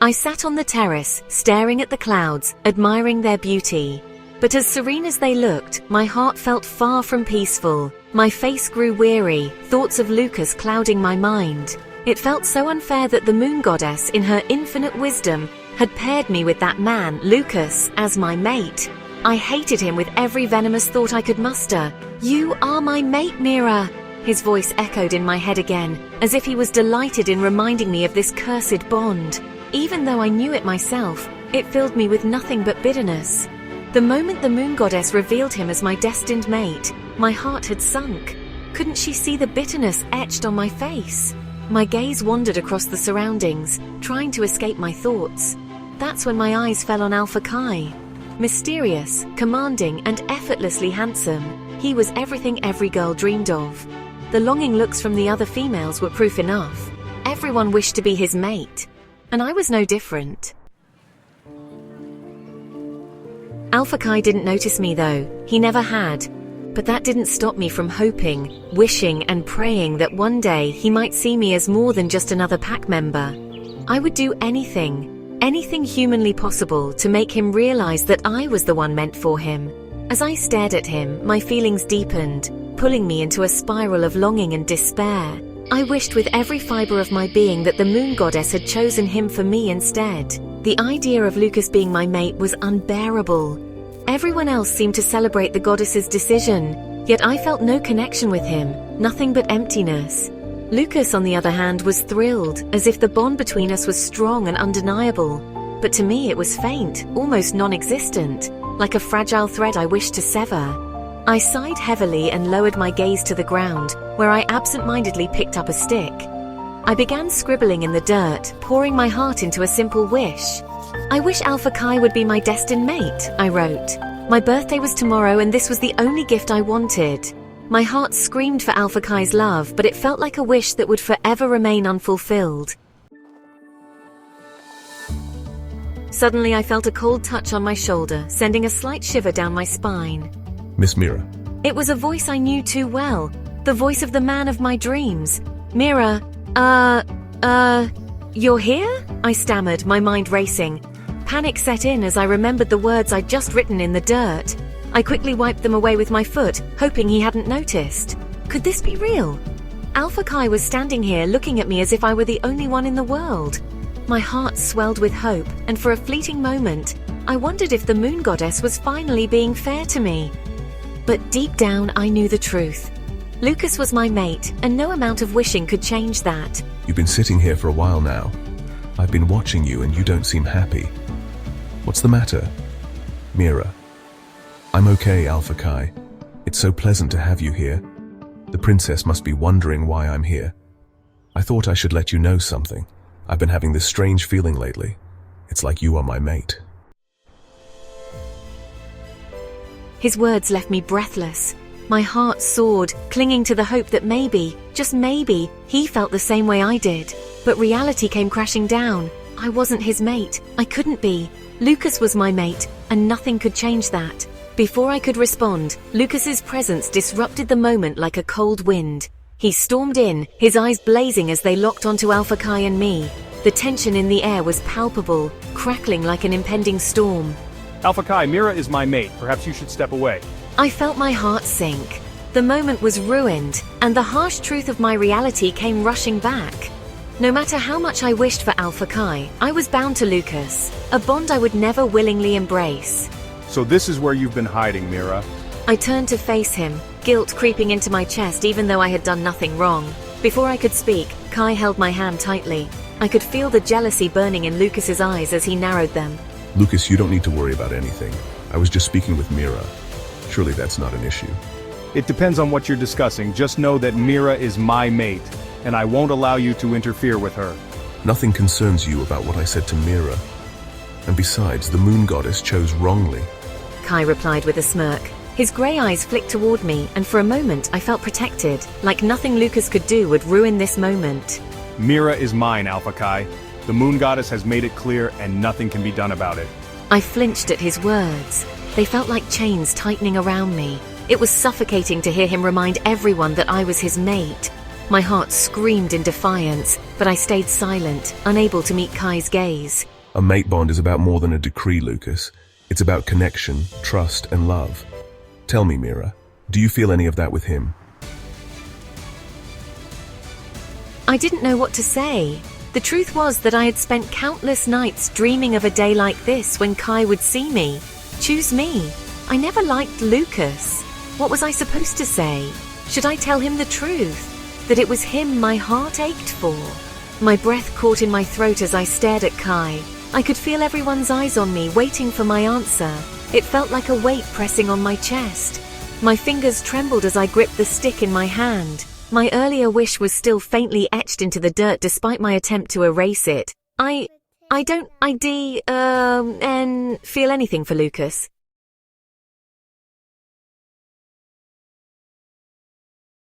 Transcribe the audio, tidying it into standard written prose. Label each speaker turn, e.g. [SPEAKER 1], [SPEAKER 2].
[SPEAKER 1] I sat on the terrace, staring at the clouds, admiring their beauty. But as serene as they looked, my heart felt far from peaceful. My face grew weary, thoughts of Lucas clouding my mind. It felt so unfair that the moon goddess, in her infinite wisdom, had paired me with that man, Lucas, as my mate. I hated him with every venomous thought I could muster. "You are my mate, Mira!" His voice echoed in my head again, as if he was delighted in reminding me of this cursed bond. Even though I knew it myself, it filled me with nothing but bitterness. The moment the moon goddess revealed him as my destined mate, my heart had sunk. Couldn't she see the bitterness etched on my face? My gaze wandered across the surroundings, trying to escape my thoughts. That's when my eyes fell on Alpha Kai. Mysterious, commanding, and effortlessly handsome, he was everything every girl dreamed of. The longing looks from the other females were proof enough. Everyone wished to be his mate, and I was no different. Alpha Kai didn't notice me though, he never had. But that didn't stop me from hoping, wishing, and praying that one day he might see me as more than just another pack member. I would do anything humanly possible to make him realize that I was the one meant for him. As I stared at him, my feelings deepened, pulling me into a spiral of longing and despair. I wished with every fiber of my being that the moon goddess had chosen him for me instead. The idea of Lucas being my mate was unbearable. Everyone else seemed to celebrate the goddess's decision, yet I felt no connection with him, nothing but emptiness. Lucas, on the other hand, was thrilled, as if the bond between us was strong and undeniable. But to me it was faint, almost non-existent, like a fragile thread I wished to sever. I sighed heavily and lowered my gaze to the ground, where I absent-mindedly picked up a stick. I began scribbling in the dirt, pouring my heart into a simple wish. "I wish Alpha Kai would be my destined mate," I wrote. My birthday was tomorrow and this was the only gift I wanted. My heart screamed for Alpha Kai's love, but it felt like a wish that would forever remain unfulfilled. Suddenly I felt a cold touch on my shoulder, sending a slight shiver down my spine.
[SPEAKER 2] "Miss Mira."
[SPEAKER 1] It was a voice I knew too well, the voice of the man of my dreams. "Mira, you're here?" I stammered, my mind racing. Panic set in as I remembered the words I'd just written in the dirt. I quickly wiped them away with my foot, hoping he hadn't noticed. Could this be real? Alpha Kai was standing here looking at me as if I were the only one in the world. My heart swelled with hope, and for a fleeting moment, I wondered if the moon goddess was finally being fair to me. But deep down, I knew the truth. Lucas was my mate, and no amount of wishing could change that.
[SPEAKER 2] "You've been sitting here for a while now. I've been watching you and you don't seem happy. What's the matter?" "Mira." "I'm okay, Alpha Kai. It's so pleasant to have you here. The princess must be wondering why I'm here. I thought I should let you know something. I've been having this strange feeling lately. It's like you are my mate."
[SPEAKER 1] His words left me breathless. My heart soared, clinging to the hope that maybe, just maybe, he felt the same way I did. But reality came crashing down. I wasn't his mate. I couldn't be. Lucas was my mate, and nothing could change that. Before I could respond, Lucas's presence disrupted the moment like a cold wind. He stormed in, his eyes blazing as they locked onto Alpha Kai and me. The tension in the air was palpable, crackling like an impending storm.
[SPEAKER 3] "Alpha Kai, Mira is my mate. Perhaps you should step away."
[SPEAKER 1] I felt my heart sink. The moment was ruined, and the harsh truth of my reality came rushing back. No matter how much I wished for Alpha Kai, I was bound to Lucas, a bond I would never willingly embrace.
[SPEAKER 3] "So this is where you've been hiding, Mira."
[SPEAKER 1] I turned to face him, guilt creeping into my chest even though I had done nothing wrong. Before I could speak, Kai held my hand tightly. I could feel the jealousy burning in Lucas's eyes as he narrowed them.
[SPEAKER 2] "Lucas, you don't need to worry about anything. I was just speaking with Mira. Surely that's not an issue."
[SPEAKER 3] "It depends on what you're discussing. Just know that Mira is my mate, and I won't allow you to interfere with her."
[SPEAKER 2] "Nothing concerns you about what I said to Mira. And besides, the moon goddess chose wrongly."
[SPEAKER 1] Kai replied with a smirk. His grey eyes flicked toward me, and for a moment I felt protected, like nothing Lucas could do would ruin this moment.
[SPEAKER 3] "Mira is mine, Alpha Kai. The moon goddess has made it clear, and nothing can be done about it."
[SPEAKER 1] I flinched at his words. They felt like chains tightening around me. It was suffocating to hear him remind everyone that I was his mate. My heart screamed in defiance, but I stayed silent, unable to meet Kai's gaze.
[SPEAKER 2] A mate bond is about more than a decree, Lucas. It's about connection, trust, and love. Tell me, Mira, do you feel any of that with him?
[SPEAKER 1] I didn't know what to say. The truth was that I had spent countless nights dreaming of a day like this when Kai would see me, choose me. I never liked Lucas. What was I supposed to say? Should I tell him the truth? That it was him my heart ached for? My breath caught in my throat as I stared at Kai. I could feel everyone's eyes on me, waiting for my answer. It felt like a weight pressing on my chest. My fingers trembled as I gripped the stick in my hand. My earlier wish was still faintly etched into the dirt despite my attempt to erase it. I don't feel anything for Lucas.